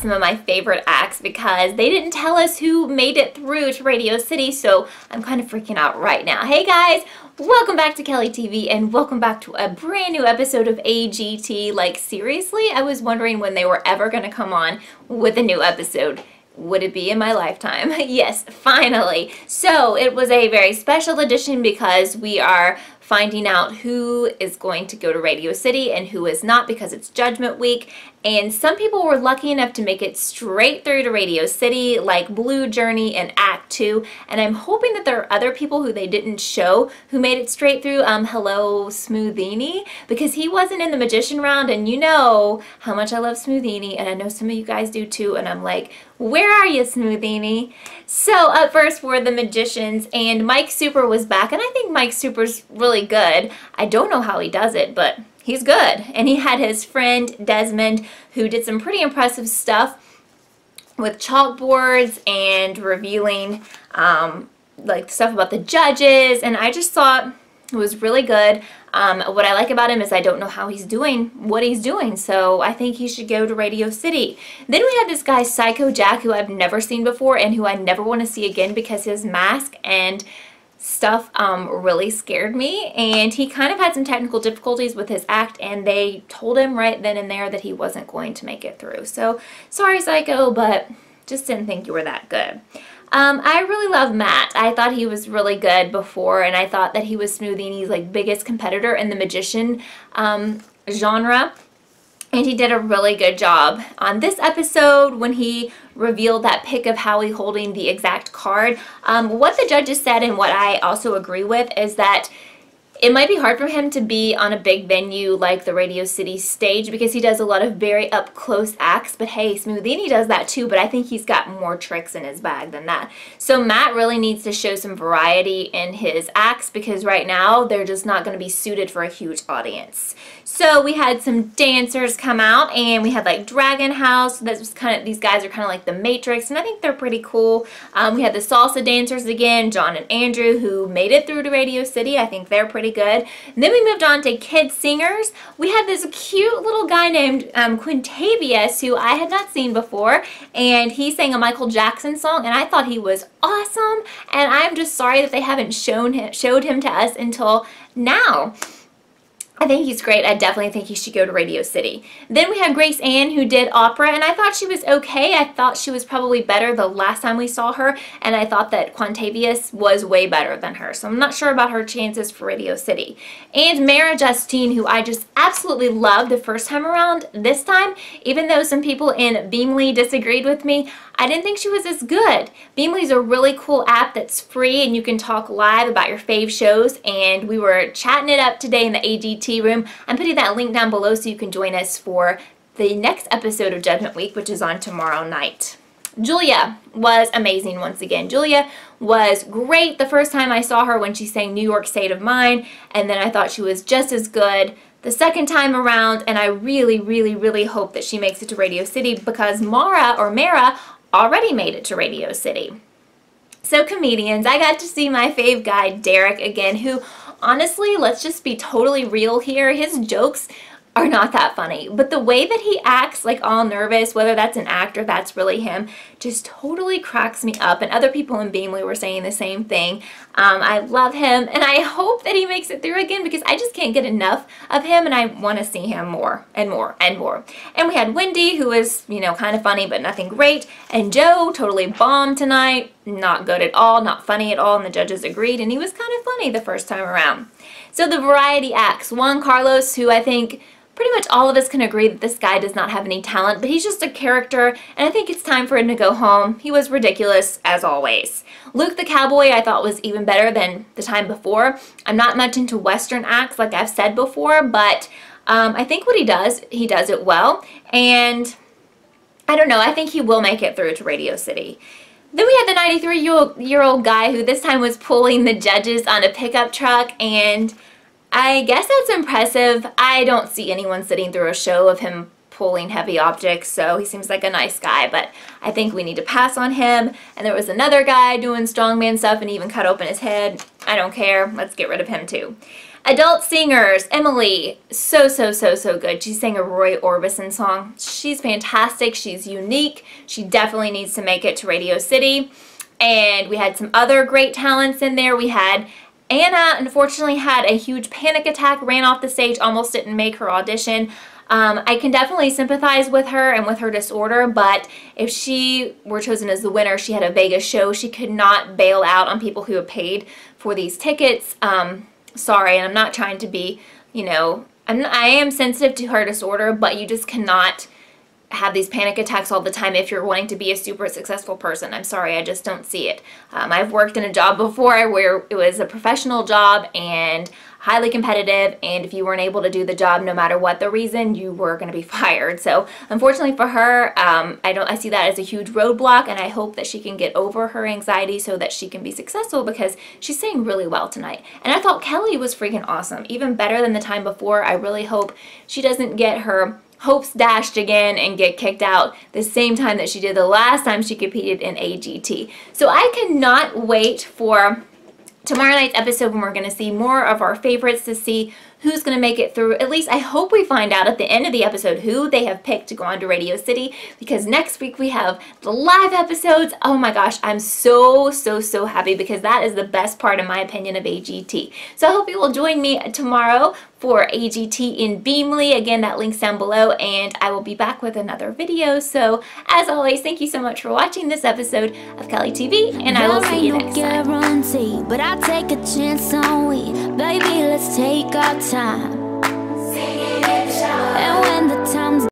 some of my favorite acts because they didn't tell us who made it through to Radio City, so I'm kind of freaking out right now. Hey guys, welcome back to Kellie TV and welcome back to a brand new episode of AGT. Like seriously, I was wondering when they were ever going to come on with a new episode. Would it be in my lifetime? Yes, finally. So it was a very special edition because we are finding out who is going to go to Radio City and who is not because it's Judgment Week. And some people were lucky enough to make it straight through to Radio City, like Blue Journey and Act 2. And I'm hoping that there are other people who they didn't show who made it straight through. Hello, Smoothini, because he wasn't in the Magician round, and you know how much I love Smoothini, and I know some of you guys do too, and I'm like, where are you, Smoothini? So up first were the Magicians, and Mike Super was back, and I think Mike Super's really good. I don't know how he does it, but he's good. And he had his friend Desmond who did some pretty impressive stuff with chalkboards and revealing like stuff about the judges, and I just thought it was really good. What I like about him is I don't know how he's doing what he's doing, so I think he should go to Radio City. Then we had this guy Psycho Jack, who I've never seen before and who I never want to see again because his mask and stuff really scared me, and he kind of had some technical difficulties with his act, and they told him right then and there that he wasn't going to make it through. So sorry, Psycho, but just didn't think you were that good. I really love Matt. I thought he was really good before, and I thought that he was Smoothini's like biggest competitor in the Magician genre. And he did a really good job on this episode when he revealed that pic of Howie holding the exact card. What the judges said, and what I also agree with, is that it might be hard for him to be on a big venue like the Radio City stage because he does a lot of very up-close acts, but hey, Smoothini does that too, but I think he's got more tricks in his bag than that. So Matt really needs to show some variety in his acts because right now they're just not going to be suited for a huge audience. So we had some dancers come out, and we had like Dragon House. That was kind of, these guys are kind of like the Matrix, and I think they're pretty cool. We had the salsa dancers again, John and Andrew, who made it through to Radio City. I think they're pretty good. And then we moved on to kid singers. We had this cute little guy named Quintavious, who I had not seen before, and he sang a Michael Jackson song, and I thought he was awesome, and I'm just sorry that they haven't showed him to us until now. I think he's great. I definitely think he should go to Radio City. Then we had Grace Ann, who did opera, and I thought she was okay. I thought she was probably better the last time we saw her, and I thought that Quintavious was way better than her. So I'm not sure about her chances for Radio City. And Mara Justine, who I just absolutely loved the first time around. This time, even though some people in Beamly disagreed with me, I didn't think she was as good. Beamly's a really cool app that's free, and you can talk live about your fave shows, and we were chatting it up today in the AGT room. I'm putting that link down below so you can join us for the next episode of Judgment Week, which is on tomorrow night. Julia was amazing once again. Julia was great the first time I saw her when she sang New York State of Mind, and then I thought she was just as good the second time around, and I really, really, really hope that she makes it to Radio City because Mara already made it to Radio City. So comedians, I got to see my fave guy Derek again, who honestly, let's just be totally real here, his jokes are not that funny, but the way that he acts like all nervous, whether that's an act or that's really him, just totally cracks me up, and other people in Beamly were saying the same thing. I love him, and I hope that he makes it through again because I just can't get enough of him, and I want to see him more and more and more. And we had Wendy, who was, you know, kind of funny but nothing great, and Joe totally bombed tonight, not good at all, not funny at all, and the judges agreed, and he was kind of funny the first time around. So the variety acts, Juan Carlos, who I think pretty much all of us can agree that this guy does not have any talent, but he's just a character, and I think it's time for him to go home. He was ridiculous, as always. Luke the Cowboy I thought was even better than the time before. I'm not much into Western acts, like I've said before, but I think what he does it well, and I don't know, I think he will make it through to Radio City. Then we had the 93-year-old guy who this time was pulling the judges on a pickup truck, and I guess that's impressive. I don't see anyone sitting through a show of him pulling heavy objects, so he seems like a nice guy, but I think we need to pass on him. And there was another guy doing strongman stuff and even cut open his head. I don't care. Let's get rid of him too. Adult singers, Emily, so good. She sang a Roy Orbison song. She's fantastic. She's unique. She definitely needs to make it to Radio City. And we had some other great talents in there. We had Anna, unfortunately, had a huge panic attack, ran off the stage, almost didn't make her audition. I can definitely sympathize with her and with her disorder, but if she were chosen as the winner, she had a Vegas show. She could not bail out on people who have paid for these tickets. Sorry, and I'm not trying to be, you know, I am sensitive to her disorder, but you just cannot have these panic attacks all the time if you're wanting to be a super successful person. I'm sorry, I just don't see it. I've worked in a job before where it was a professional job and highly competitive, and if you weren't able to do the job no matter what the reason, you were going to be fired. So unfortunately for her, I see that as a huge roadblock, and I hope that she can get over her anxiety so that she can be successful, because she's sang really well tonight. And I thought Kellie was freaking awesome, even better than the time before. I really hope she doesn't get her hopes dashed again and get kicked out the same time that she did the last time she competed in AGT. So I cannot wait for tomorrow night's episode when we're going to see more of our favorites, to see who's going to make it through. At least I hope we find out at the end of the episode who they have picked to go on to Radio City, because next week we have the live episodes. Oh my gosh, I'm so happy, because that is the best part, in my opinion, of AGT. So I hope you will join me tomorrow for AGT in Beamly. Again, that link's down below, and I will be back with another video. So as always, thank you so much for watching this episode of Kellie TV, and I will see you next time. Guarantee, but I take a chance on we. Baby, let's take our time. And when the time's